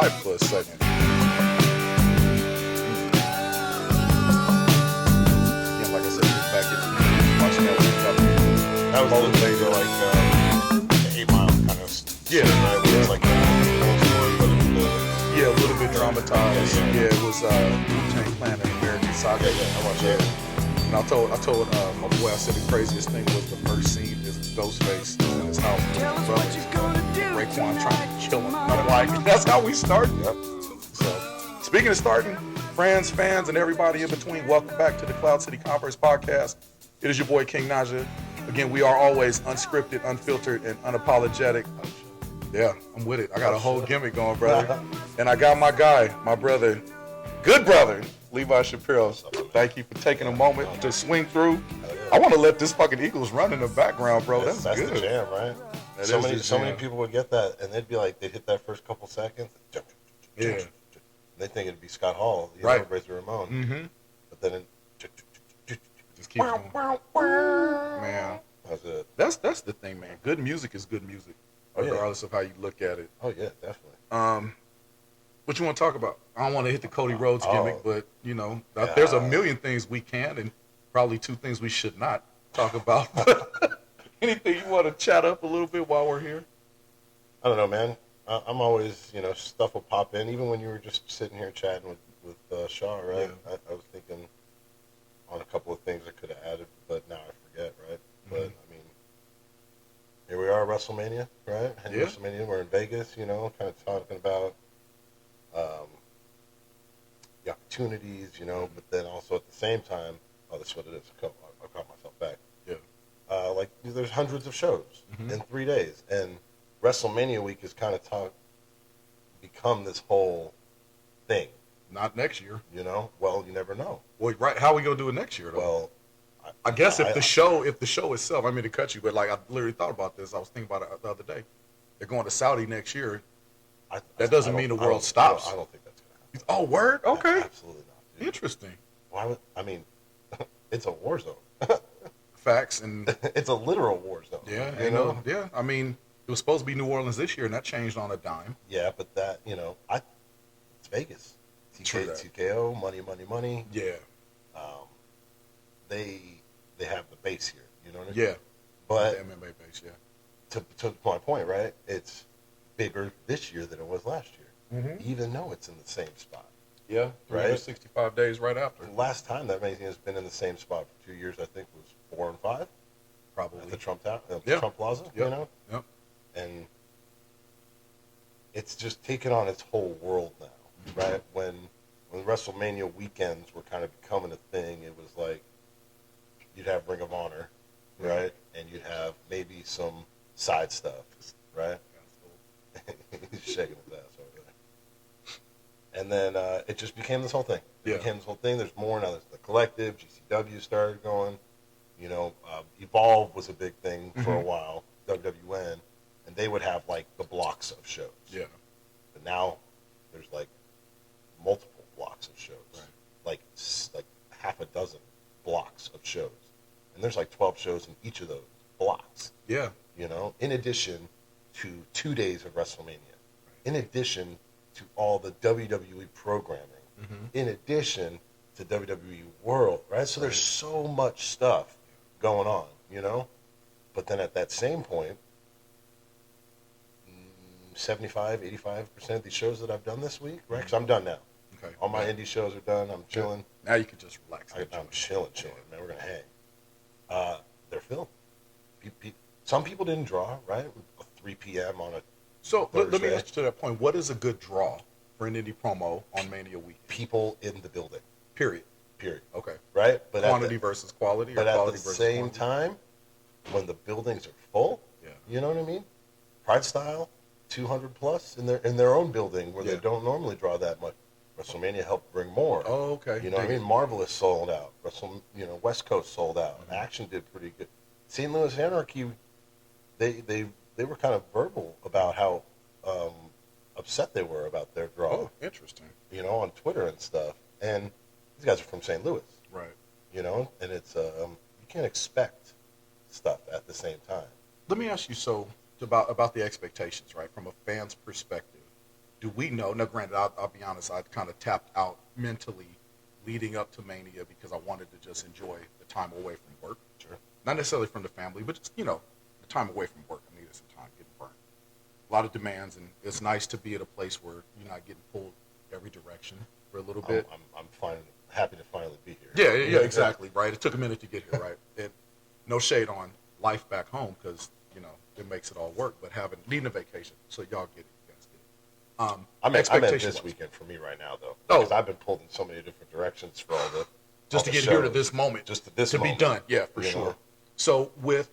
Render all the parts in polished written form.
live for a second. Yeah, like I said, just back in watching that was the like 8 Mile kind of yeah, right? It was like a story, but it was yeah, a little bit dramatized. Yeah, it was Wu-Tang Clan and American Saga. I watched that. And I told my boy, I said the craziest thing was the first scene is Ghostface in his house with his brother. Raekwon trying to kill him. I'm like, that's how we started. Yep. So, speaking of starting, friends, fans, and everybody in between, welcome back to the CloudCityConverse podcast. It is your boy King Naja. Again, we are always unscripted, unfiltered, and unapologetic. Yeah, I'm with it. I got a whole gimmick going, brother. And I got my guy, my brother, good brother, Levi Shapiro. Thank you for taking a moment to swing through. I want to let this fucking Eagles run in the background, bro. That's the good. jam, right? So many people would get that, and they'd be like, they'd hit that first couple seconds. Yeah. And they think it'd be Scott Hall, right? Razor Ramon. Mm-hmm. But then it just keeps going. Man, that's it. That's the thing, man. Good music is good music, regardless of how you look at it. Oh yeah, definitely. What you want to talk about? I don't want to hit the Cody Rhodes gimmick, but there's a million things we can and probably 2 things we should not talk about. Anything you want to chat up a little bit while we're here? I don't know, man. I'm always, stuff will pop in. Even when you were just sitting here chatting with Shaw, right? Yeah. I was thinking on a couple of things I could have added, but now I forget, right? Mm-hmm. But, I mean, here we are at WrestleMania, right? And yeah. WrestleMania, we're in Vegas, kind of talking about the opportunities, but then also at the same time, that's what it is. I caught myself back. Yeah. There's hundreds of shows in 3 days, and WrestleMania week has kind of become this whole thing. Not next year. Well, you never know. Well, right? How are we gonna do it next year, though? Well, I guess if the show itself, I mean to cut you, but I literally thought about this. I was thinking about it the other day. They're going to Saudi next year. That doesn't mean the world stops. I don't think that's gonna happen. Oh, word? Okay. Absolutely not. Dude. Interesting. Why would? I mean, it's a war zone. Facts and it's a literal war zone. Yeah, yeah. I mean, it was supposed to be New Orleans this year, and that changed on a dime. Yeah, but that it's Vegas. TKO, money. Yeah. They have the base here. You know what I mean? Yeah. But the MMA base, yeah. To my point, right? It's bigger this year than it was last year, even though it's in the same spot. Yeah. Right. 65 days right after. The last time that Amazing has been in the same spot for 2 years, I think, was 4 and 5. Probably. At the Trump Tower, yeah. Trump Plaza. Yep. Yep. And it's just taken on its whole world now, right? When WrestleMania weekends were kind of becoming a thing, it was like you'd have Ring of Honor, right? And you'd have maybe some side stuff, right? He's shaking his ass over there. And then it just became this whole thing. There's more now. There's the Collective, GCW started going. Evolve was a big thing for a while, WWN, and they would have the blocks of shows. Yeah. But now there's multiple blocks of shows, right. like half a dozen blocks of shows, and there's 12 shows in each of those blocks. Yeah. In addition to 2 days of WrestleMania, in addition to all the WWE programming, in addition to WWE World, right? So there's so much stuff going on, But then at that same point, 75, 85% of these shows that I've done this week, right? Because I'm done now. Okay. All my indie shows are done. I'm chilling. Now you can just relax. I'm chilling, man. We're going to hang. They're filled. Some people didn't draw, right? 3 p.m. on a So Thursday. Let me ask you to that point. What is a good draw for an indie promo on Mania week? People in the building. Period. Okay. Right? But quantity versus quality. But or at quality the versus same quantity? time, when the buildings are full, you know what I mean? Pride Style, 200 plus in their own building where they don't normally draw that much. WrestleMania helped bring more. Oh, okay. You know what I mean? Marvelous sold out. West Coast sold out. Action did pretty good. St. Louis Anarchy, they were kind of verbal about how upset they were about their draw. Oh, interesting. On Twitter and stuff. And these guys are from St. Louis. Right. And it's you can't expect stuff at the same time. Let me ask you about the expectations, right? From a fan's perspective, do we know? Now, granted, I'll be honest, I kind of tapped out mentally leading up to Mania because I wanted to just enjoy the time away from work. Sure. Not necessarily from the family, but just, the time away from work. I needed some time getting burned. A lot of demands, and it's nice to be at a place where you're not getting pulled every direction for a little bit. I'm fine, happy to finally be here. Yeah, exactly, right? It took a minute to get here, right? And no shade on life back home because, it makes it all work, but needing a vacation, so y'all get it. You guys get it. I meant this weekend for me right now, though. Because I've been pulled in so many different directions for all the just to get here to this moment. Just to this moment. To be done, yeah, for sure. Know? So with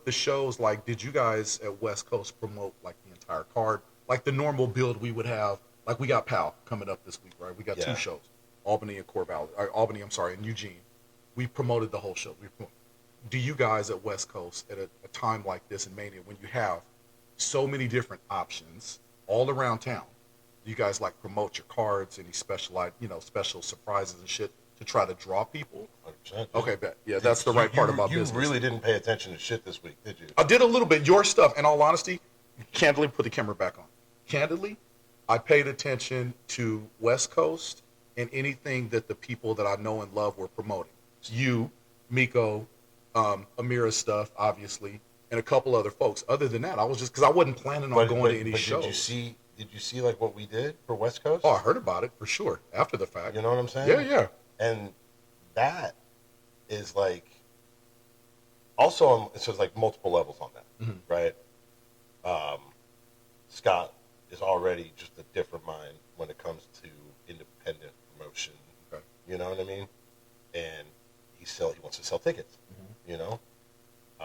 the shows, like, did you guys at West Coast promote, like, the entire card? Like, the normal build we would have, like, we got PAL coming up this week, right? We got 2 shows, Albany and and Eugene. We promoted the whole show. Do you guys at West Coast, at a time like this in Mania, when you have so many different options all around town, do you guys, like, promote your cards, any special surprises and shit to try to draw people? 100%. Okay, bet. Yeah, that's the right part about business. You really didn't pay attention to shit this week, did you? I did a little bit. Your stuff, in all honesty, candidly, put the camera back on. Candidly, I paid attention to West Coast and anything that the people that I know and love were promoting. It's you, Miko, Amira's stuff, obviously, and a couple other folks. Other than that, I was just, because I wasn't planning on going to any shows. Did you see like what we did for West Coast? Oh, I heard about it for sure after the fact. You know what I'm saying? Yeah. And that is like also so it's like multiple levels on that, right? Scott is already just a different mind when it comes to independent promotion. Okay. You know what I mean? And he wants to sell tickets. You know,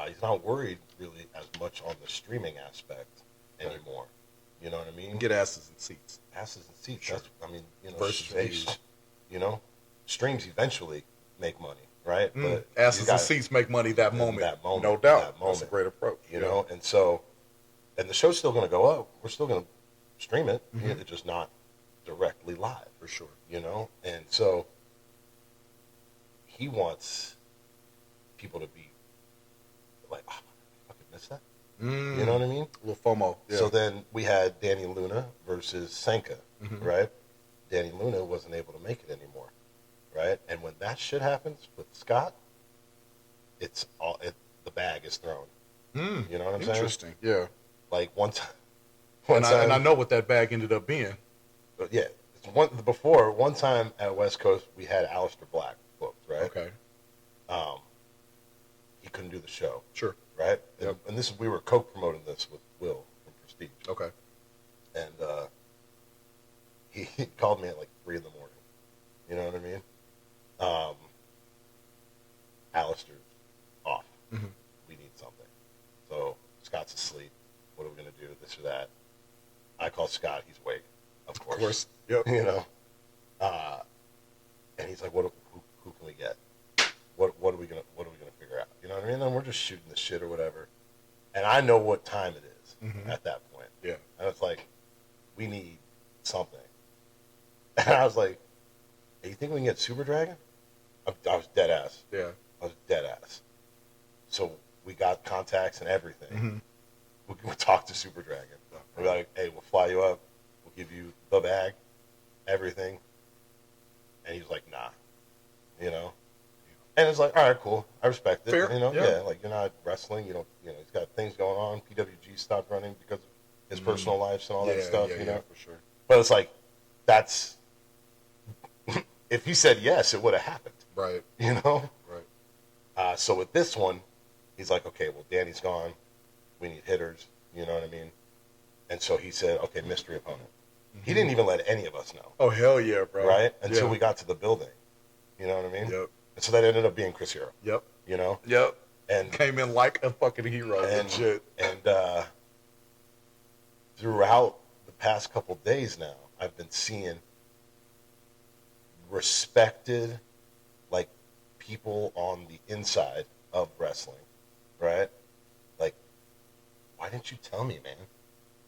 he's not worried really as much on the streaming aspect anymore. You know what I mean? Get asses in seats. Asses and seats. Sure. Versus views. Streams eventually make money, right? But asses and seats make money that moment. No doubt. That moment, that's a great approach. You know, and the show's still going to go up. We're still going to stream it. It's just not directly live. For sure. You know? And so he wants people to be like, oh, I fucking missed that. You know what I mean? A little FOMO. Yeah. So then we had Danny Luna versus Senka, right? Danny Luna wasn't able to make it anymore, right? And when that shit happens with Scott, the bag is thrown. You know what I'm saying? Interesting. Yeah. Like one time, and I know what that bag ended up being. But yeah, one time at West Coast we had Aleister Black booked, right? Okay. He couldn't do the show. Sure. Right? Yep. And we were co-promoting this with Will from Prestige. Okay. And he called me at like 3 a.m. You know what I mean? Alistair's off. We need something. So Scott's asleep. What are we going to do? This or that. I call Scott. He's awake. Of course. Yep. You know? And he's like, who can we get? What are we gonna figure out? You know what I mean? And we're just shooting the shit or whatever. And I know what time it is at that point. Yeah. And it's like, we need something. And I was like, hey, you think we can get Super Dragon? I was dead ass. Yeah. I was dead ass. So we got contacts and everything. We talked to Super Dragon. We're like, hey, we'll fly you up. We'll give you the bag, everything. And he was like, nah. You know? And it's like, all right, cool. I respect it. Fair. You know, yeah. like you're not wrestling. He's got things going on. PWG stopped running because of his personal lives and all that stuff. You know, for sure. But it's like, that's if he said yes, it would have happened. Right. You know. Right. So with this one, he's like, okay, well, Danny's gone. We need hitters. You know what I mean? And so he said, okay, mystery opponent. He didn't even let any of us know. Oh hell yeah, bro. Right until we got to the building. You know what I mean? Yep. And so that ended up being Chris Hero. Yep. You know? Yep. And came in like a fucking hero and shit. And throughout the past couple days now, I've been seeing respected, like, people on the inside of wrestling, right? Like, why didn't you tell me, man?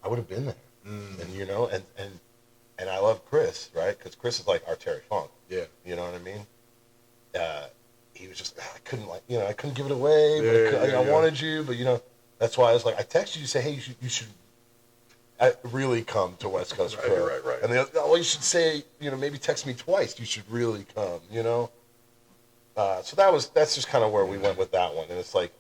I would have been there. And, you know, and I love Chris, right? Because Chris is like our Terry Funk. Yeah. You know what I mean? He was just, I couldn't give it away, but I wanted you, but, that's why I was like, I texted you to say, hey, you should really come to West Coast Right, Pro. right. And they, oh, you should say, maybe text me twice. You should really come, So that's just kind of where we went with that one. And it's like,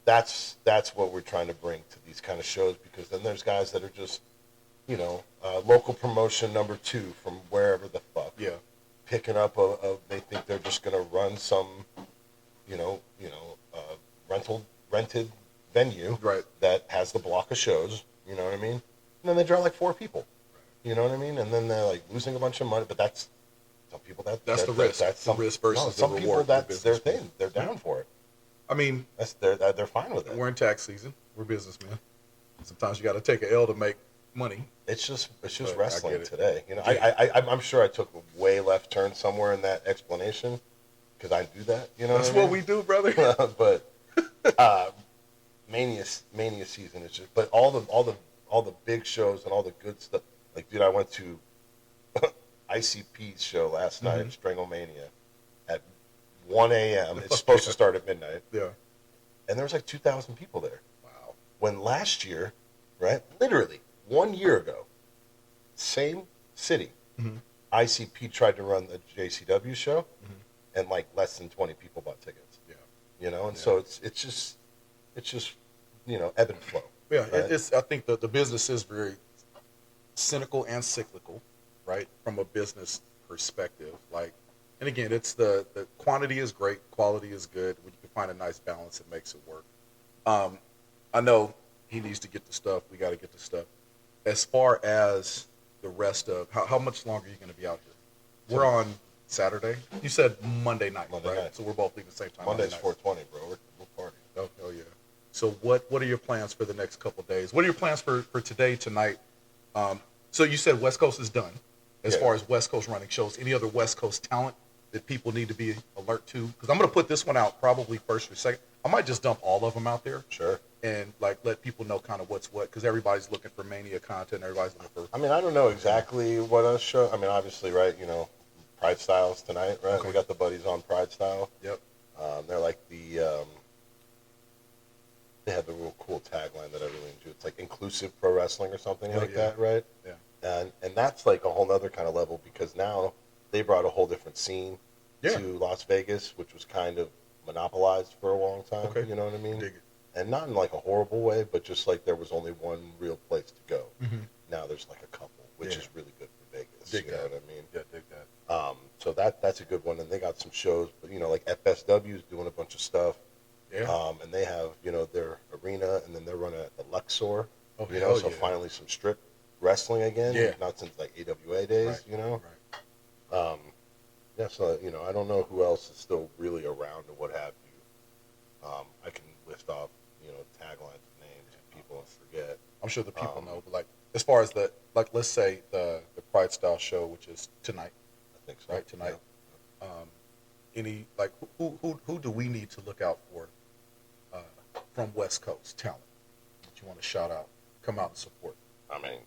that's what we're trying to bring to these kind of shows, because then there's guys that are just, local promotion number 2 from wherever the fuck. Yeah. Picking up they think they're just going to run some, rented venue Right. that has the block of shows, you know what I mean? And then they draw like 4 people, you know what I mean? And then they're like losing a bunch of money, but that's some people that's the risk. That's the risk versus some the people reward. that's their thing. They're down for it. I mean, they're fine with it. We're in tax season. We're businessmen. Sometimes you got to take an L to make money. It's just wrestling today. I'm sure I took a way left turn somewhere in that explanation, because I do that. That's what we do, brother. But Mania season is just. But all the big shows and all the good stuff. Like, dude, I went to ICP's show last night, Stranglemania, at 1 a.m. It's supposed to start at midnight. Yeah. And there was like 2,000 people there. Wow. When last year, right, literally 1 year ago, same city, ICP tried to run the JCW show, and like less than 20 people bought tickets. Yeah. So it's just ebb and flow. Yeah, right? I think the business is very cynical and cyclical, right? From a business perspective, like, and again, it's the quantity is great, quality is good. When you can find a nice balance, it makes it work. I know he needs to get the stuff. We got to get the stuff. As far as the rest of how much longer are you going to be out here? We're on Saturday. You said Monday night, right? Night. So we're both leaving the same time. Monday's 420, bro. We're partying. Oh, hell yeah. So what are your plans for the next couple of days? What are your plans for today, tonight? So you said West Coast is done as far as West Coast running shows. Any other West Coast talent that people need to be alert to? Because I'm going to put this one out probably first or second. I might just dump all of them out there. Sure. And like let people know kind of what's what, because everybody's looking for Mania content. Everybody's looking for. I mean, I don't know exactly what else show. I mean, obviously, right? Pride Styles tonight, right? Okay. We got the buddies on Pride Style. Yep. They're like they have the real cool tagline that I really enjoy. It's like inclusive pro wrestling or something that, right? Yeah. And that's like a whole other kind of level, because now they brought a whole different scene to Las Vegas, which was kind of monopolized for a long time. Okay. You know what I mean? Dig it. And not in like a horrible way, but just like there was only one real place to go. Now there's like a couple, which is really good for Vegas. Dig you know that. what I mean? Yeah, dig that. So that's a good one. And they got some shows, but like FSW is doing a bunch of stuff. Yeah. And they have, their arena, and then they're running at the Luxor. Oh, So finally some strip wrestling again. Yeah. Not since like AWA days, Right. Yeah, so, I don't know who else is still really around or what have you. I can list off, taglines, names, and people and forget. I'm sure the people know, but like as far as let's say the Pride Style show, which is tonight. I think so. Right, tonight. Yeah. Any like who do we need to look out for from West Coast talent that you want to shout out, come out and support? I mean,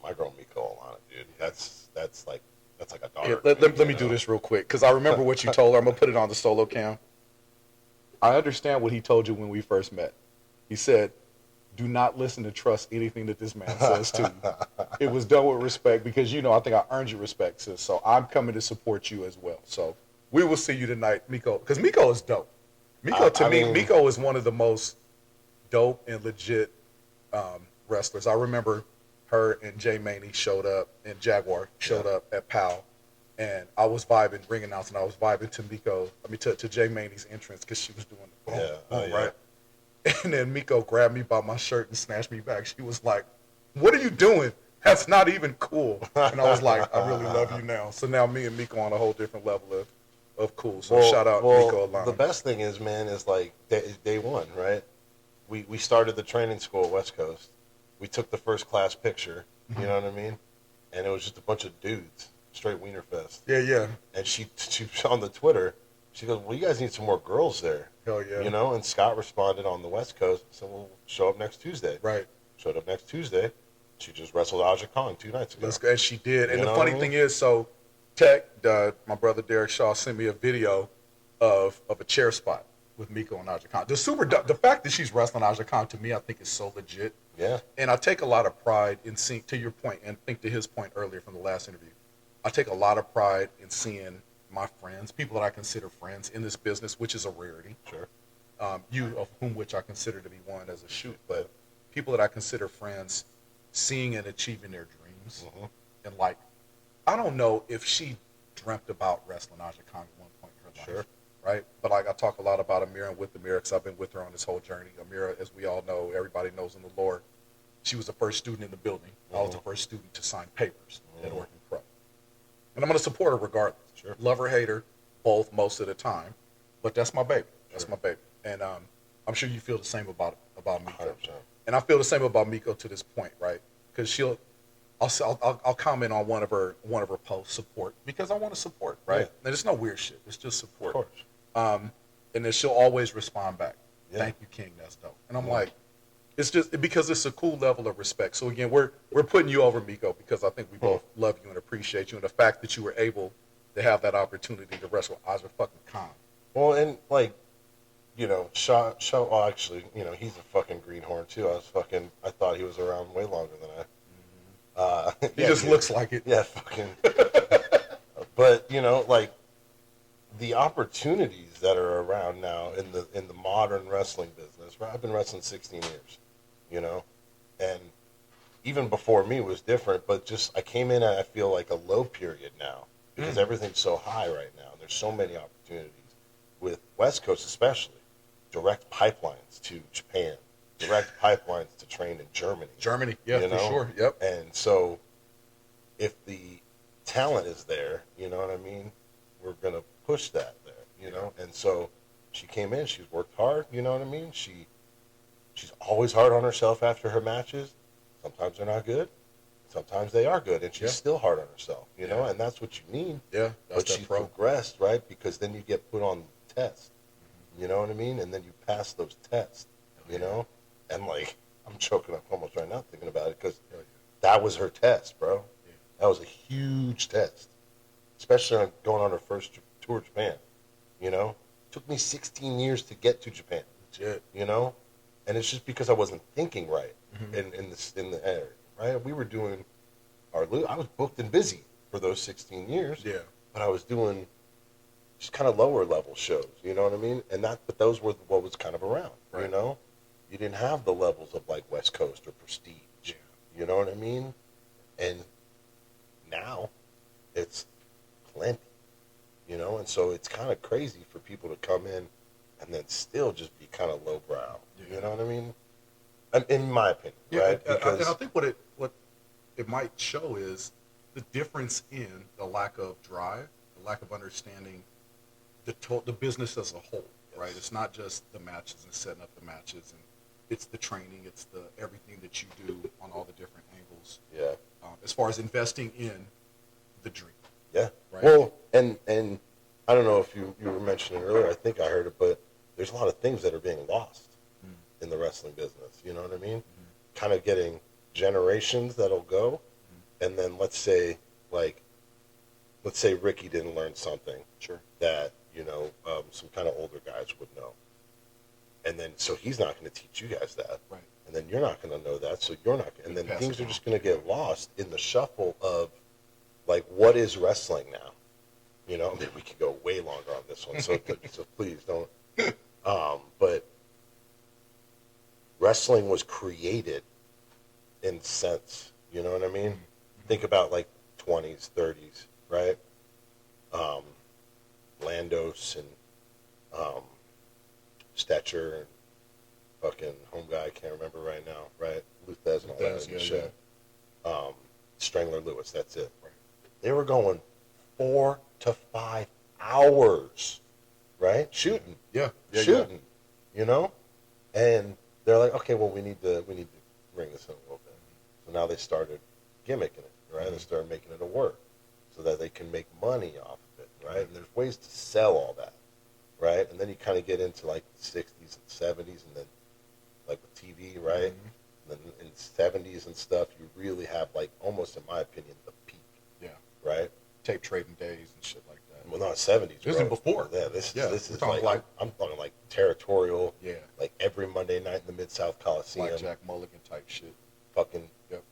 my girl Miko Alana, dude. That's like a daughter. Yeah, let me do this real quick, because I remember what you told her. I'm gonna put it on the solo cam. I understand what he told you when we first met. He said, "Do not listen and trust anything that this man says to you." It was done with respect, because I think I earned your respect, sis. So I'm coming to support you as well. So we will see you tonight, Miko, because Miko is dope. Miko is one of the most dope and legit wrestlers. I remember her and Jay Maney showed up, and Jaguar showed up at PAL, and I was vibing, ring announcing. I was vibing to Jay Maney's entrance, because she was doing the boom, right? And then Miko grabbed me by my shirt and snatched me back. She was like, "What are you doing? That's not even cool." And I was like, "I really love you now." So now me and Miko on a whole different level of cool. So shout out Miko Alana. The best thing is, man, is like day one, right? We started the training school at West Coast. We took the first class picture, you know what I mean? And it was just a bunch of dudes, straight wiener fest. Yeah. And she on the Twitter, she goes, "Well, you guys need some more girls there." Hell yeah. And Scott responded on the West Coast, so we'll show up next Tuesday. Right. Showed up next Tuesday. She just wrestled Aja Khan 2 nights ago. And she did. And the funny thing is, so Tech, my brother Derek Shaw, sent me a video of a chair spot with Miko and Aja Khan. The fact that she's wrestling Aja Khan, to me, I think is so legit. Yeah. And I take a lot of pride in seeing, to your point, and think to his point earlier from the last interview, I take a lot of pride in seeing my friends, people that I consider friends in this business, which is a rarity. Sure. You of whom which I consider to be one as a shoot, but people that I consider friends, seeing and achieving their dreams, and like, I don't know if she dreamt about wrestling Aja Kong at one point in her life, Sure. right? But like I talk a lot about Amira and with Amira because I've been with her on this whole journey. Amira, as we all know, everybody knows in the lore, she was the first student in the building. I was the first student to sign papers at Oregon Pro, and I'm going to support her regardless. Sure. Love her, hate her, both most of the time, but that's my baby. That's Sure. my baby, and I'm sure you feel the same about Miko. 100%. And I feel the same about Miko to this point, right? Because I'll comment on one of her posts, support, because I want to support, right? Yeah. And it's no weird shit. It's just support. Of course. And then she'll always respond back. Yeah. Thank you, King. That's dope. And I'm like, it's just because it's a cool level of respect. So again, we're putting you over, Miko, because I think we both love you and appreciate you, and the fact that you were able to have that opportunity to wrestle Aja fucking Khan. Well, and like, Shaw. Well, actually, he's a fucking greenhorn too. I thought he was around way longer than I. He just looks like it. Yeah, fucking. But like the opportunities that are around now in the modern wrestling business. Right, I've been wrestling 16 years, and even before me was different. But just I came in at, I feel like, a low period now because everything's so high right now. There's so many opportunities with West Coast, especially direct pipelines to Japan, direct pipelines to train in Germany. Germany, yeah, for sure. Yep. And so, if the talent is there, you know what I mean, we're gonna push that there, And so, she came in. She's worked hard. You know what I mean. She's always hard on herself after her matches. Sometimes they're not good. Sometimes they are good, and she's still hard on herself. You know, and that's what you need. Yeah, that's but she's progressed, right? Because then you get put on the test. You know what I mean? And then you pass those tests. And like, I'm choking up almost right now thinking about it because that was her test, bro. Yeah. That was a huge test, especially going on her first tour of Japan. Took me 16 years to get to Japan. Legit. And it's just because I wasn't thinking right in the area, right? We were doing I was booked and busy for those 16 years. Yeah. But I was doing just kind of lower level shows, you know what I mean? But those were what was kind of around, right. You didn't have the levels of like West Coast or Prestige, you know what I mean? And now it's plenty, and so it's kind of crazy for people to come in and then still just be kind of lowbrow, you know what I mean? In my opinion, right? And I think what it might show is the difference in the lack of drive, the lack of understanding the business as a whole, right? It's not just the matches and setting up the matches, and it's the training, it's the everything that you do on all the different angles. Yeah. As far as investing in the dream. Yeah. Right. Well, and I don't know if you were mentioning earlier. I think I heard it, but there's a lot of things that are being lost in the wrestling business. You know what I mean? Kind of getting generations that'll go, and then let's say Ricky didn't learn something. Sure. That some kind of older guys would know. And then, so he's not going to teach you guys that. Right. And then you're not going to know that, so you're not going to. And then things are just going to get lost in the shuffle of, like, what is wrestling now? I mean, we could go way longer on this one, so please don't. But wrestling was created in sense, you know what I mean? Think about, like, 20s, 30s, right? Landos and Stetcher and fucking home guy, I can't remember right now, right? Luthez and all that shit. Strangler Lewis, that's it. Right. They were going 4 to 5 hours, right? Shooting. Shooting. And they're like, okay, well, we need to bring this in a little bit. So now they started gimmicking it, right? They started making it a work so that they can make money off of it, right? And there's ways to sell all that, right? And then you kind of get into like the 60s and 70s, and then like with TV, right? And then in the 70s and stuff, you really have, like, almost in my opinion, the peak. Yeah. Right? Tape trading days and shit like that. well, not 70s. This is before. Yeah, this we're is talking like I'm talking like territorial. Yeah. Like every Monday night in the Mid-South Coliseum. Blackjack Mulligan type shit. Fucking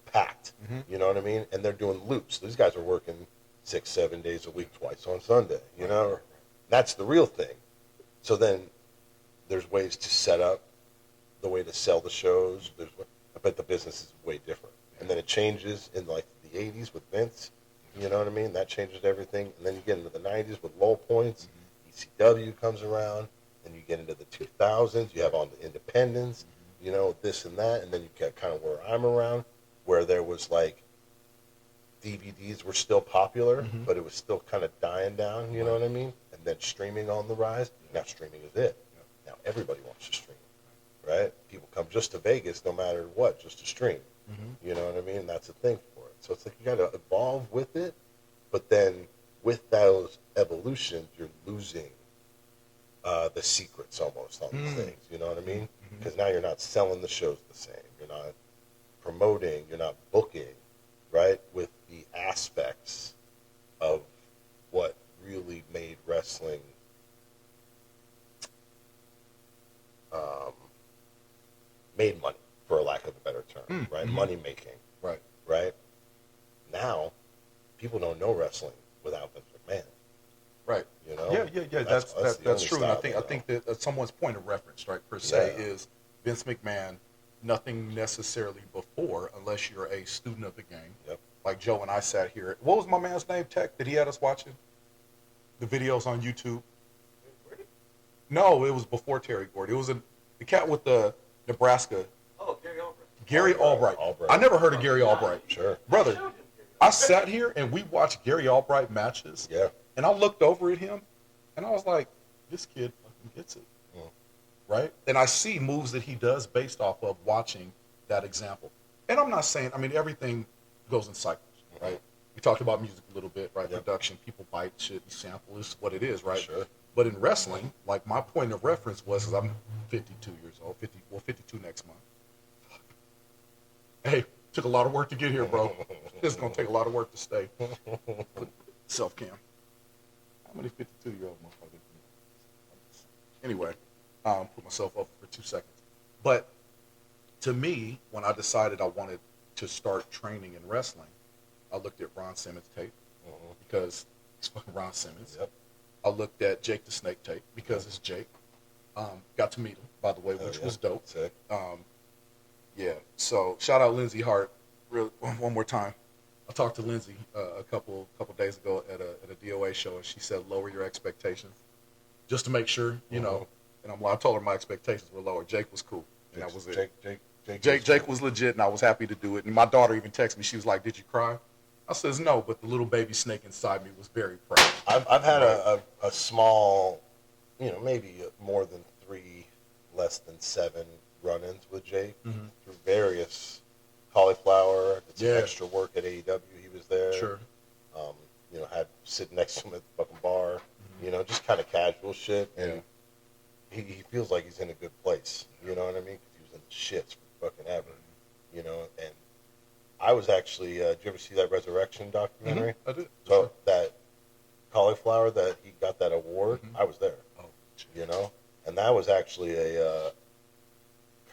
packed. You know what I mean? And they're doing loops. These guys are working 6-7 days a week, twice on Sunday. You know, right. That's the real thing. So then there's ways to set up the way to sell the shows. But the business is way different. And then it changes in like the 80s with Vince. You know what I mean? That changes everything. And then you get into the 90s with low points. ECW comes around. Then you get into the 2000s. You have on the independents. You know, this and that. And then you get kind of where I'm around, where there was like DVDs were still popular, but it was still kind of dying down. You know what I mean? And then streaming on the rise. Now streaming is it. Now everybody wants to stream. Right? People come just to Vegas no matter what, just to stream. You know what I mean? And that's the thing for it. So it's like you got to evolve with it, but then with those evolutions, you're losing the secrets almost on the things. You know what I mean? Because now you're not selling the shows the same. You're not promoting. You're not booking, right? With the aspects of what really made wrestling made money, for a lack of a better term, right? Money making, right? Now, people don't know wrestling without Vince McMahon, right? You know, Yeah. That's true. And I think that someone's point of reference, right, per se, is Vince McMahon. Nothing necessarily before, unless you're a student of the game. Yep. Like Joe and I sat here. What was my man's name? Tech that he had us watching the videos on YouTube. No, it was before Terry Gordy. It was the cat with the Nebraska. Oh, Gary Albright. Gary Albright. I never heard of Gary Albright. Sure. Brother, I sat here and we watched Gary Albright matches. Yeah. And I looked over at him and I was like, this kid fucking gets it. Right? And I see moves that he does based off of watching that example. And I'm not saying, I mean, everything goes in cycles, right? We talked about music a little bit, right? Production, people bite shit and sample is what it is, right? Sure. But in wrestling, like my point of reference was, I'm 52 years old, 52 next month. Hey, took a lot of work to get here, bro. It's going to take a lot of work to stay. Self-cam. How many 52-year-old motherfuckers? Anyway, put myself up for 2 seconds. But to me, when I decided I wanted to start training in wrestling, I looked at Ron Simmons' tape because it's fucking Ron Simmons. Yep. I looked at Jake the Snake tape because it's Jake. Got to meet him, by the way, which was dope. Sick. Yeah. So shout out Lindsay Hart. One more time. I talked to Lindsay a couple days ago at a DOA show, and she said lower your expectations, just to make sure, you know. And I told her my expectations were lower. Jake was cool, and that was it. Jake was legit, and I was happy to do it. And my daughter even texted me. She was like, "Did you cry?" I says no, but the little baby snake inside me was very proud. I've had a small, you know, maybe more than 3, less than 7 run-ins with Jake through various cauliflower. Did some extra work at AEW. He was there. Sure. You know, had sit next to him at the fucking bar. You know, just kind of casual shit. And he feels like he's in a good place. You know what I mean? Because he was in the shits for fucking ever. You know, and I was actually. Did you ever see that Resurrection documentary? I did. So that cauliflower that he got that award, I was there. Oh, you know, and that was actually a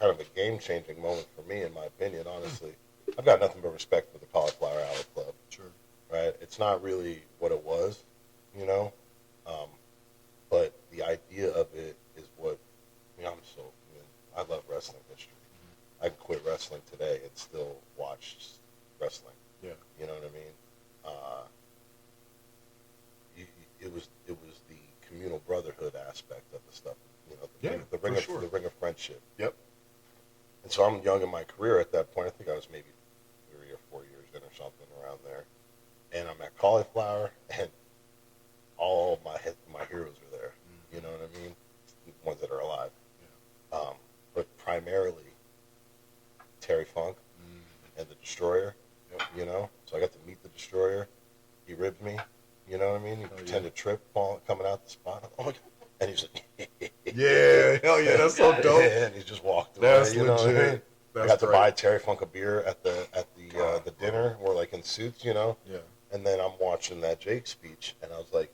kind of a game-changing moment for me, in my opinion. Honestly, I've got nothing but respect for the Cauliflower Alley Club. Sure. Right? It's not really what it was, you know, but the idea of it is what. You know, I love wrestling history. I could quit wrestling today and still watch wrestling. Yeah. You know what I mean? It was the communal brotherhood aspect of the stuff. You know, the ring of friendship. Yep. And so I'm young in my career at that point. I think I was maybe 3 or 4 years in or something around there. And I'm at Cauliflower, and all my heroes are there. You know what I mean? The ones that are alive. Yeah. But primarily Terry Funk and the Destroyer. Yep. You know, so I got to meet the Destroyer. He ribbed me. You know what I mean? He pretended to trip coming out the spot. Oh, and he's like, yeah, hell yeah, that's so dope. And he just walked away. That's you know legit. What I mean? That's I got to great. buy Terry Funk a beer at the dinner. We're like in suits, you know. Yeah. And then I'm watching that Jake speech, and I was like,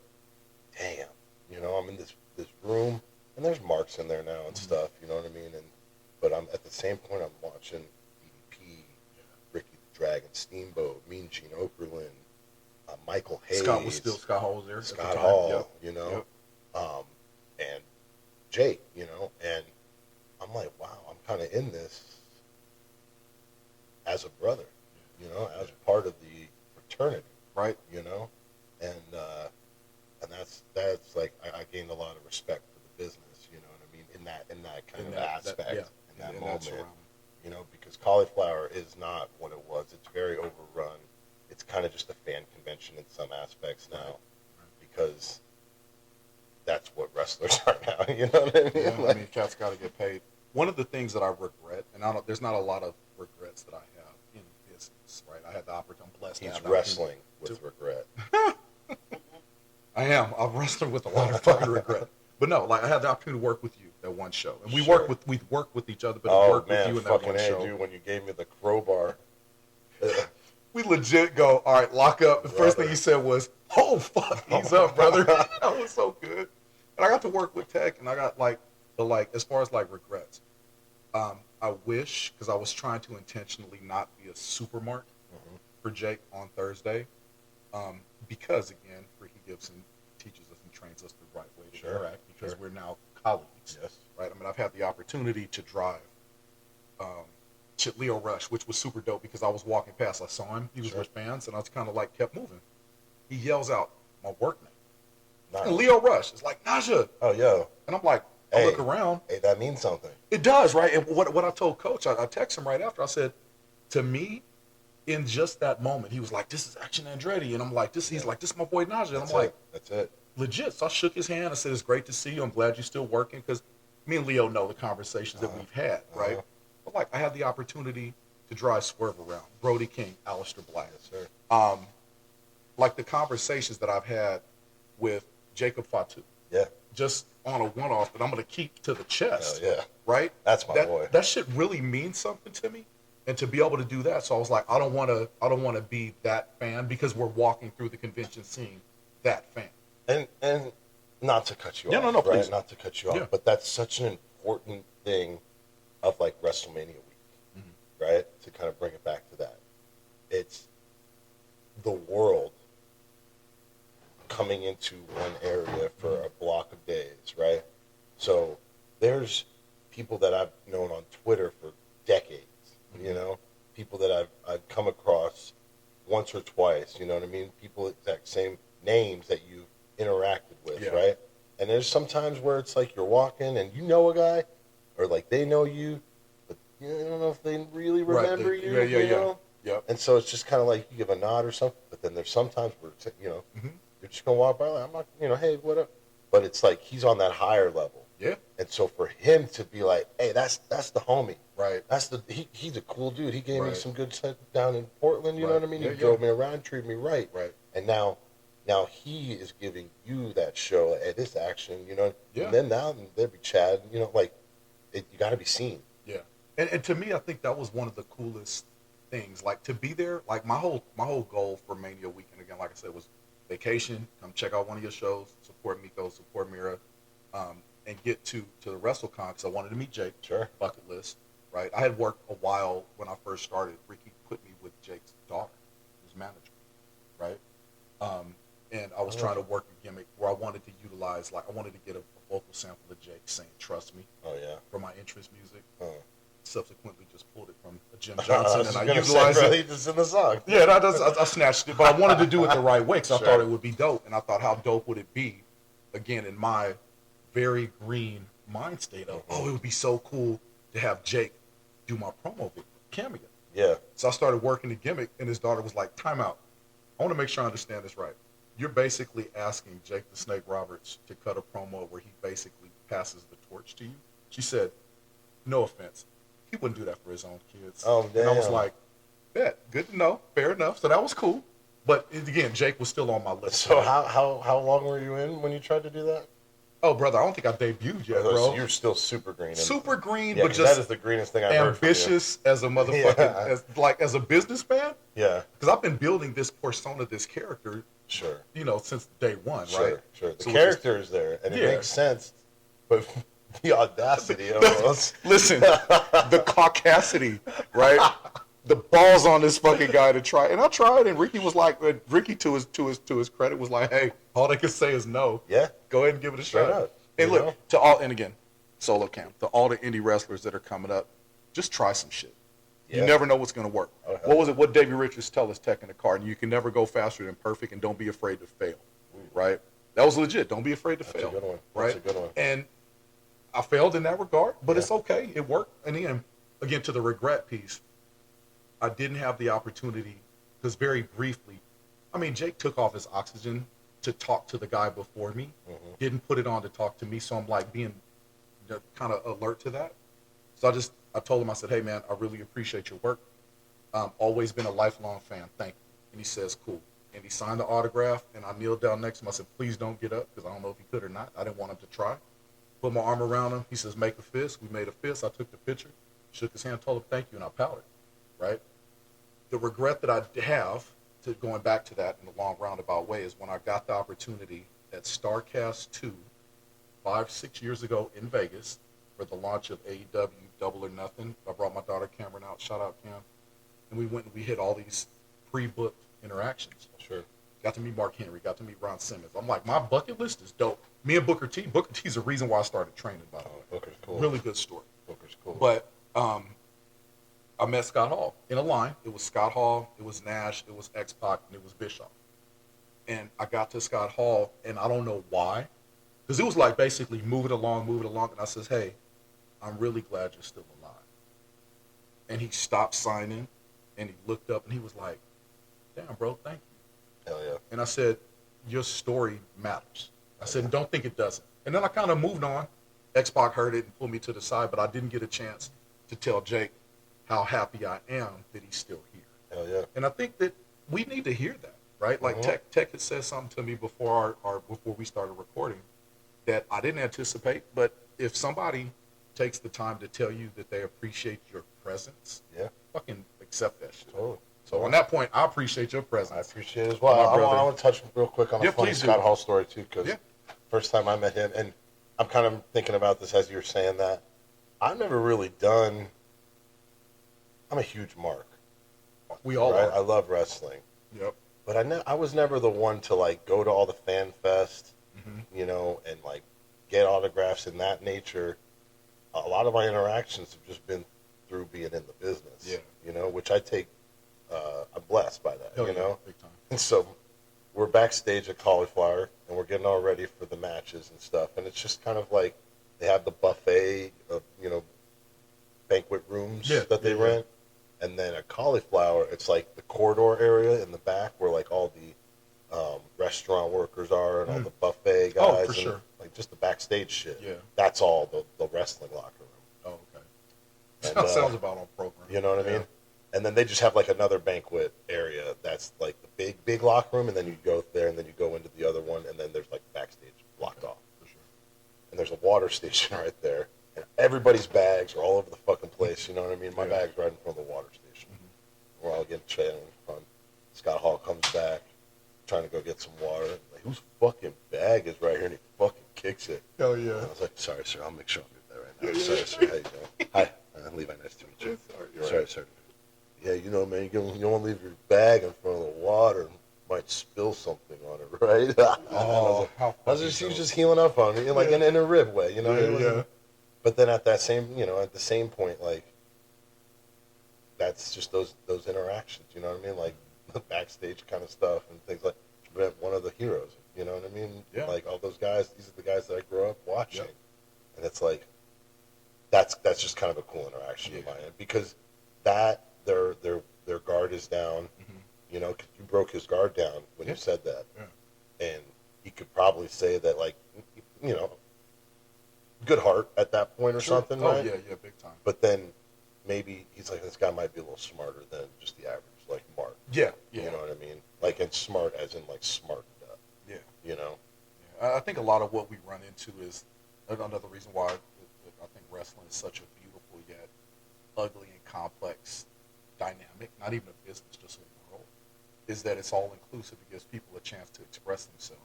Sharks in there now and stuff. You know what I mean? But I'm at the same point I'm watching EDP, Ricky the Dragon Steamboat, Mean Gene Okerlund, Michael Hayes, Scott Hall was there. Scott Hall, Yep. you know, Yep. and Jake, you know, and I'm like, wow, I'm kind of in this as a brother, you know, as part of the fraternity, Right. you know, and that's like I gained a lot of respect for the business, you know what I mean, in that kind of aspect, in that moment, you know, because cauliflower is not what it was. It's very overrun. It's kind of just a fan convention in some aspects now, because that's what wrestlers are now. You know what I mean? Yeah, I mean, cats got to get paid. One of the things that I regret, and there's not a lot of regrets that I have in business, right? I had the opportunity. I'm blessed. He's wrestling with regret. I am. I'm wrestling with a lot of fucking regret. But no, like I had the opportunity to work with you at one show, and we work with each other, but to work with you in that one show. Dude, when you gave me the crowbar. We legit go, all right, lock up. The first thing he said was, oh, fuck, he's up, brother. That was so good. And I got to work with Tech, and I got, as far as, regrets, I wish, because I was trying to intentionally not be a supermark for Jake on Thursday, because, again, Ricky Gibson teaches us and trains us the right way to interact, because we're now colleagues, right? I mean, I've had the opportunity to drive Leo Rush, which was super dope because I was walking past. I saw him. He was with fans, and I was kind of kept moving. He yells out, my work name. Nice. And Leo Rush is like, Naja. Oh, yo. And I'm like, I look around. Hey, that means something. It does, right? And what I told Coach, I texted him right after. I said, to me, in just that moment, he was like, this is Action Andretti. And I'm like, he's like, this is my boy Naja. And I'm like, that's it. Legit. So I shook his hand. I said, it's great to see you. I'm glad you're still working, because me and Leo know the conversations that we've had, right? But I had the opportunity to drive Swerve around. Brody King, Alistair Black. Yes, sir. The conversations that I've had with Jacob Fatu. Yeah. Just on a one-off that I'm going to keep to the chest. Yeah. Right? That's my boy. That shit really means something to me. And to be able to do that. So I was like, I don't want to be that fan, because we're walking through the convention seeing that fan. And not to cut you off. No, right? please. Not to cut you off. But that's such an important thing of WrestleMania week. Right? To kind of bring it back to that. It's the world coming into one area for a block of days, right? So there's people that I've known on Twitter for decades, you know, people that I've come across once or twice, you know what I mean? People exact same names that you've interacted with, right? And there's sometimes where it's like you're walking and you know a guy, or they know you, but you don't know if they really remember you. You know? Yep. And so it's just kind of like you give a nod or something, but then there's sometimes where it's, you're just gonna walk by, I'm not, hey, what up? But it's like he's on that higher level. Yeah. And so for him to be like, hey, that's the homie. Right. That's he's a cool dude. He gave me some good stuff down in Portland, you know what I mean? He drove me around, treated me right. Right. And now he is giving you that show at this action, you know. Yeah. And then now there'd be Chad, you gotta be seen. Yeah. And to me, I think that was one of the coolest things. To be there, my whole goal for Mania weekend, again, like I said, was vacation, come check out one of your shows, support Miko, support Mira, and get to the WrestleCon, because I wanted to meet Jake. Sure. Bucket list, right? I had worked a while when I first started. Ricky put me with Jake's daughter, his manager, right? And I was trying to work a gimmick where I wanted to utilize, I wanted to get a vocal sample of Jake saying, trust me, for my interest music. Subsequently just pulled it from Jim Johnson, and I utilized it. Just in the song. Yeah, I snatched it, but I wanted to do it the right way, because I thought it would be dope, and I thought, how dope would it be, again, in my very green mind state of, it would be so cool to have Jake do my promo video, cameo. Yeah. So I started working the gimmick, and his daughter was like, time out. I want to make sure I understand this right. You're basically asking Jake the Snake Roberts to cut a promo where he basically passes the torch to you. She said, no offense, he wouldn't do that for his own kids. Oh, damn. And I was like, yeah, good to know, fair enough. So that was cool. But again, Jake was still on my list. So how long were you in when you tried to do that? Oh, brother, I don't think I debuted yet, bro. So you're still super green. Super green, yeah, but just that is the greenest thing I've heard from you. Ambitious as a motherfucker, as a businessman. Yeah. Because I've been building this persona, this character, sure, since day one, right? Sure. The character is there, and it makes sense. But The audacity almost. Listen, the caucasity, right? The balls on this fucking guy to try. And I tried, and Ricky was like, Ricky to his credit was like, hey, all they can say is no. Yeah. Go ahead and give it a Straight shot. up, And you look, know? to all, and again, solo camp, to all the indie wrestlers that are coming up, just try some shit. You Yeah. never know what's going to work. Oh, hell What was it? What Davey Richards tell us tech in the car? And you can never go faster than perfect, and don't be afraid to fail. Right? That was legit. Don't be afraid to That's fail. a good one. Right? That's a good one. And I failed in that regard, but Yeah. it's okay. It worked. And then, again, to the regret piece, I didn't have the opportunity, because very briefly, I mean, Jake took off his oxygen to talk to the guy before me, didn't put it on to talk to me, so I'm like being kind of alert to that. So I told him, I said, hey man, I really appreciate your work. Always been a lifelong fan. Thank you. And he says, cool. And he signed the autograph, and I kneeled down next to him. I said, please don't get up, because I don't know if he could or not. I didn't want him to try. Put my arm around him. He says, make a fist. We made a fist. I took the picture, shook his hand, told him thank you, and I pouted. Right? The regret that I have, to going back to that in the long roundabout way, is when I got the opportunity at StarCast 2, 5-6 years ago in Vegas, for the launch of AEW Double or Nothing. I brought my daughter Cameron out, shout out Cam, and we went and we hit all these pre-booked interactions. Sure. Got to meet Mark Henry, got to meet Ron Simmons. I'm like, my bucket list is dope. Me and Booker T. Booker T's the reason why I started training, by the way. Booker's cool. Really good story. Booker's cool. But I met Scott Hall in a line. It was Scott Hall, it was Nash, it was X-Pac, and it was Bischoff. And I got to Scott Hall, and I don't know why, because it was like basically move it along. And I says, hey, I'm really glad you're still alive. And he stopped signing, and he looked up, and he was like, damn, bro, thank you. Hell yeah. And I said, your story matters. I said, don't think it doesn't. And then I kind of moved on. X-Pac heard it and pulled me to the side, but I didn't get a chance to tell Jake how happy I am that he's still here. Hell yeah. And I think that we need to hear that, right? Like Tech had said something to me before before we started recording that I didn't anticipate, but if somebody takes the time to tell you that they appreciate your presence, fucking accept that shit. Totally. So on that point, I appreciate your presence. I appreciate it as well. I want to touch real quick on a funny Scott Hall story too, because first time I met him, and I'm kind of thinking about this as you're saying that, I've never really done. I'm a huge mark. We all are. I love wrestling. Yep. But I was never the one to like go to all the fan fest, you know, and like get autographs in that nature. A lot of my interactions have just been through being in the business, you know, which I take. I'm blessed by that, you know. Big time. And so we're backstage at Cauliflower, and we're getting all ready for the matches and stuff. And it's just kind of like they have the buffet of, you know, banquet rooms that they rent. And then at Cauliflower, it's like the corridor area in the back where like all the restaurant workers are and all the buffet guys. Oh, for and sure. like just the backstage shit. Yeah. That's all the wrestling locker room. Oh, okay. And, Sounds about on program. You know what I mean? And then they just have like another banquet area that's like the big locker room, and then you go there, and then you go into the other one, and then there's like backstage blocked off. For sure. And there's a water station right there, and everybody's bags are all over the fucking place. You know what I mean? My bag's right in front of the water station. We're all getting chatting fun. Scott Hall comes back, trying to go get some water. Like, whose fucking bag is right here? And he fucking kicks it. Hell yeah. And I was like, sorry, sir, I'll make sure I'll do that right now. Sorry, sir, how you doing? Hi, I'm Levi, nice to meet you. Sorry. Yeah, you know, man, you don't want to leave your bag in front of the water. Might spill something on it, right? How he was just healing up on me, like in a rib way, you know. Yeah. But then at that same, you know, at the same point, like that's just those interactions, you know what I mean? Like the backstage kind of stuff and things like. Met one of the heroes, you know what I mean? Yeah. Like all those guys, these are the guys that I grew up watching, and it's like that's just kind of a cool interaction in my end because that. Their guard is down, you know, 'cause you broke his guard down when you said that. Yeah. And he could probably say that, like, you know, good heart at that point or something, right? Yeah, big time. But then maybe he's like, this guy might be a little smarter than just the average, like, Mark. Yeah. You know what I mean? Like, and smart as in, like, smartened up. Yeah. You know? Yeah. I think a lot of what we run into is another reason why I think wrestling is such a beautiful yet ugly and complex dynamic, not even a business, just a world, is that it's all inclusive. It gives people a chance to express themselves.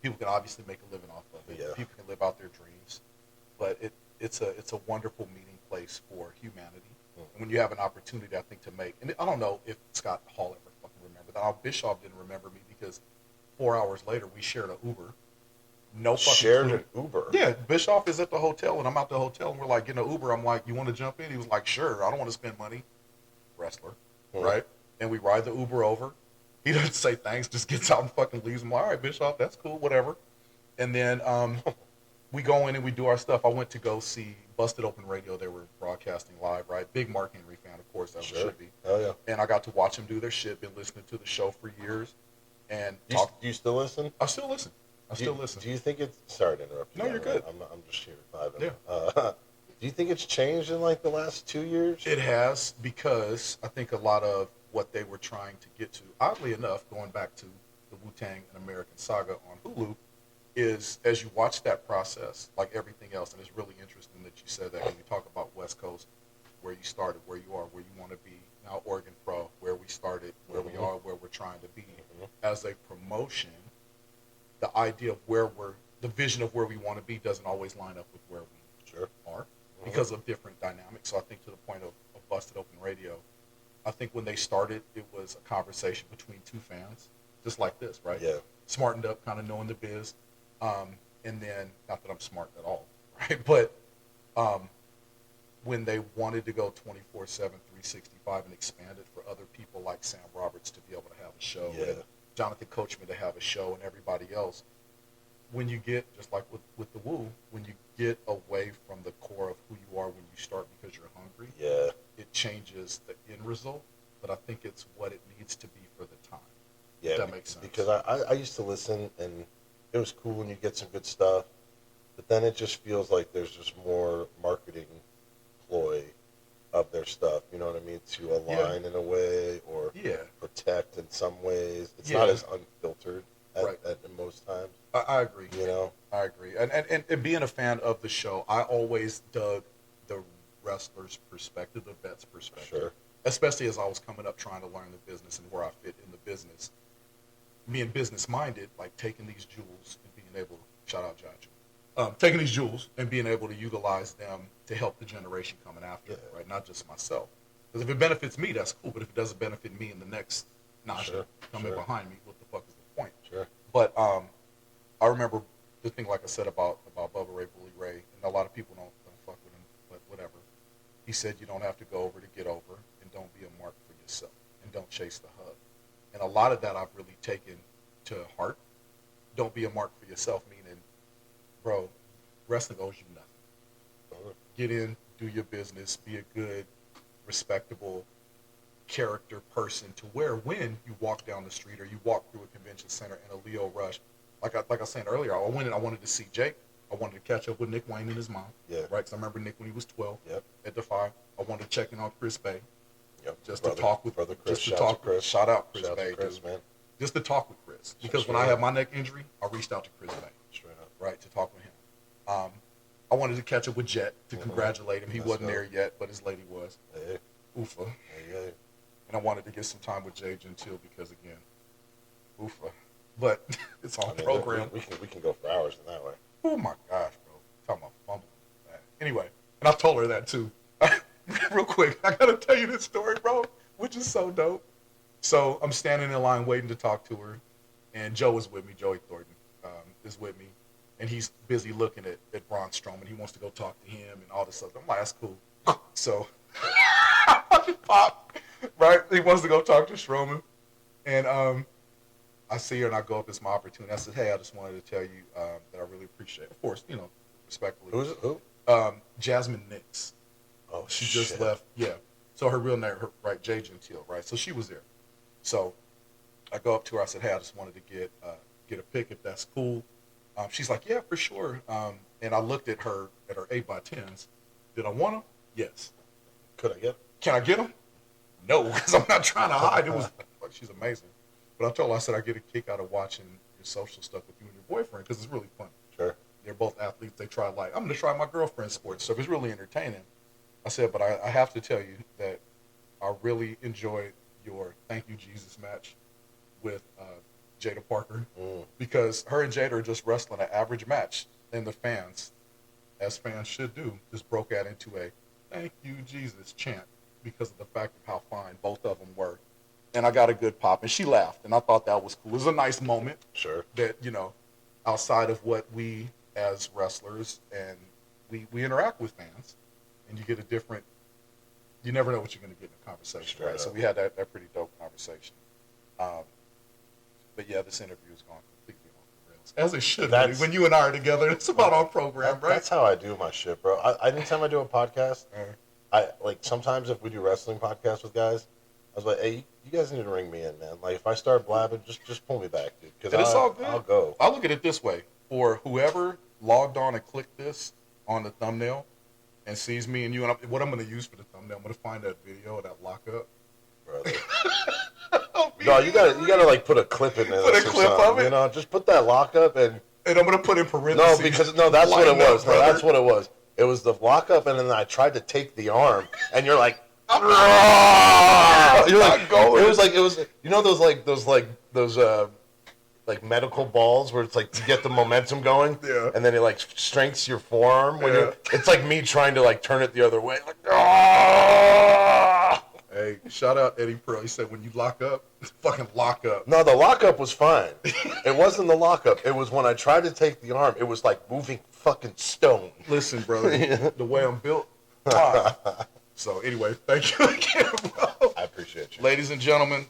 People can obviously make a living off of it. Yeah. People can live out their dreams. but it's a wonderful meeting place for humanity. And when you have an opportunity, I think, to make, and I don't know if Scott Hall ever fucking remembered that. Bischoff didn't remember me because 4 hours later we shared an Uber. No fucking Shared clue. an Uber. Yeah, Bischoff is at the hotel and I'm at the hotel and we're like getting an Uber. I'm like, you want to jump in? He was like, sure. I don't want to spend money. Wrestler, right? And we ride the Uber over. He doesn't say thanks, just gets out and fucking leaves. I'm like, all right, Bischoff, that's cool, whatever. And then we go in and we do our stuff. I went to go see Busted Open Radio. They were broadcasting live, right? Big Mark Henry fan, of course, that should be. Oh yeah. And I got to watch them do their shit. Been listening to the show for years. And Do you still listen? I still listen. Do you think it's? Sorry to interrupt you. No, you're good. I'm just here vibing. Yeah. Do you think it's changed in like the last 2 years? It has, because I think a lot of what they were trying to get to, oddly enough, going back to the Wu-Tang and American Saga on Hulu, is as you watch that process, like everything else, and it's really interesting that you said that when you talk about West Coast, where you started, where you are, where you want to be, now Oregon Pro, where we started, where we are, where we're trying to be, as a promotion, the idea of the vision of where we want to be doesn't always line up with where we are because of different dynamics. So I think to the point of Busted Open Radio, I think when they started, it was a conversation between two fans, just like this, right? Yeah. Smartened up, kind of knowing the biz. And then, not that I'm smart at all, right? But when they wanted to go 24/7, 365 and expand it for other people like Sam Roberts to be able to have a show, and Jonathan Coachman to have a show, and everybody else, when you get, just like with the Woo, when you get away from the core of who you are when you start because you're hungry, it changes the end result. But I think it's what it needs to be for the time. Yeah, if that makes sense. Because I used to listen, and it was cool when you get some good stuff, but then it just feels like there's just more marketing ploy of their stuff, you know what I mean, to align in a way or protect in some ways. It's not as unfiltered at most times. I agree. You know? I agree. And being a fan of the show, I always dug the wrestler's perspective, the vet's perspective. Sure. Especially as I was coming up trying to learn the business and where I fit in the business. Being business-minded, like taking these jewels and being able, shout out Joshua, taking these jewels and being able to utilize them to help the generation coming after, right? Not just myself. Because if it benefits me, that's cool. But if it doesn't benefit me and the next Naja coming behind me, what the fuck is the point? Sure. But I remember the thing, like I said, about Bubba Ray, Bully Ray, and a lot of people don't fuck with him, but whatever. He said you don't have to go over to get over, and don't be a mark for yourself, and don't chase the hug. And a lot of that I've really taken to heart. Don't be a mark for yourself, meaning, bro, wrestling owes you nothing. Get in, do your business, be a good, respectable character person to where when you walk down the street or you walk through a convention center in a Leo Rush, like I was saying earlier, I wanted to see Jake. I wanted to catch up with Nick Wayne and his mom. Yeah. Right? Because I remember Nick when he was 12 at the 5. I wanted to check in on Chris Bay. Just to talk with brother Chris. Just to talk. Chris. Shout out Chris Shout Bay. out to Chris, man. Just to talk with Chris. Because when I had my neck injury, I reached out to Chris Bay. Straight up. Right? To talk with him. I wanted to catch up with Jet to congratulate him. He wasn't there yet, but his lady was. Hey. Oofa. Hey. And I wanted to get some time with Jay Gentile because, again, oofa. But it's on program. We can go for hours in that way. Oh, my gosh, bro. Talking about fumbling. Anyway, and I told her that, too. Real quick, I got to tell you this story, bro, which is so dope. So I'm standing in line waiting to talk to her, and Joe is with me. Joey Thornton is with me, and he's busy looking at Braun Strowman. He wants to go talk to him and all this stuff. I'm like, that's cool. So pop, right? He wants to go talk to Strowman, and I see her and I go up. It's my opportunity. I said, hey, I just wanted to tell you that I really appreciate it. Of course, respectfully. Who's it? Who? Jasmine Nix. Oh, she just left. Yeah. So her real name, right, Jay Gentile, right? So she was there. So I go up to her. I said, hey, I just wanted to get a pic if that's cool. She's like, yeah, for sure. And I looked at her 8x10s. Did I want them? Yes. Could I get them? Can I get them? No, because I'm not trying to hide. It was she's amazing. But I told her, I said, I get a kick out of watching your social stuff with you and your boyfriend because it's really fun. Sure. They're both athletes. They try I'm going to try my girlfriend's sports stuff. It's really entertaining. I said, but I have to tell you that I really enjoyed your Thank You Jesus match with Jada Parker because her and Jada are just wrestling an average match, and the fans as fans should do, just broke out into a "Thank you, Jesus" chant because of the fact of how fine both of them were. And I got a good pop, and she laughed, and I thought that was cool. It was a nice moment. Sure. That, outside of what we as wrestlers and we interact with fans, and you get a different. You never know what you're going to get in a conversation, right? So we had that pretty dope conversation. But yeah, this interview is going completely off the rails, as it should be. When you and I are together, it's about on program, right? That's how I do my shit, bro. Anytime I do a podcast, I like sometimes if we do wrestling podcasts with guys, I was like, hey, you guys need to ring me in, man. Like if I start blabbing, just pull me back, dude. Because it's all good. I'll go. I look at it this way: for whoever logged on and clicked this on the thumbnail and sees me and you, and what I'm going to use for the thumbnail, I'm going to find that video of that lockup. Brother. No, you gotta like put a clip in there. Put a clip of it. Just put that lockup and I'm gonna put in parentheses. No, because that's what it was. No, that's what it was. It was the lockup, and then I tried to take the arm, and you're like, you're like, going. It was those medical balls where it's like to get the momentum going, yeah, and then it like strengthens your forearm when it's like me trying to like turn it the other way, like. Hey, shout out Eddie Pearl. He said when you lock up, fucking lock up. No, the lockup was fine. It wasn't the lockup. It was when I tried to take the arm. It was like moving fucking stone. Listen, brother, the way I'm built. So anyway, thank you again, bro. I appreciate you. Ladies and gentlemen.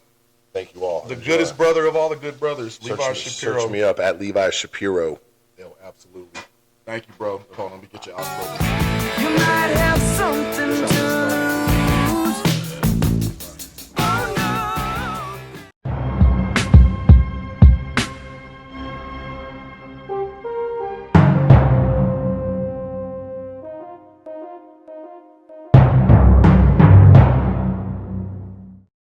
Thank you all. The goodest brother of all the good brothers, Levi Shapiro. Search me up at Levi Shapiro. Yeah, absolutely. Thank you, bro. Hold on, let me get your outro. You might have something to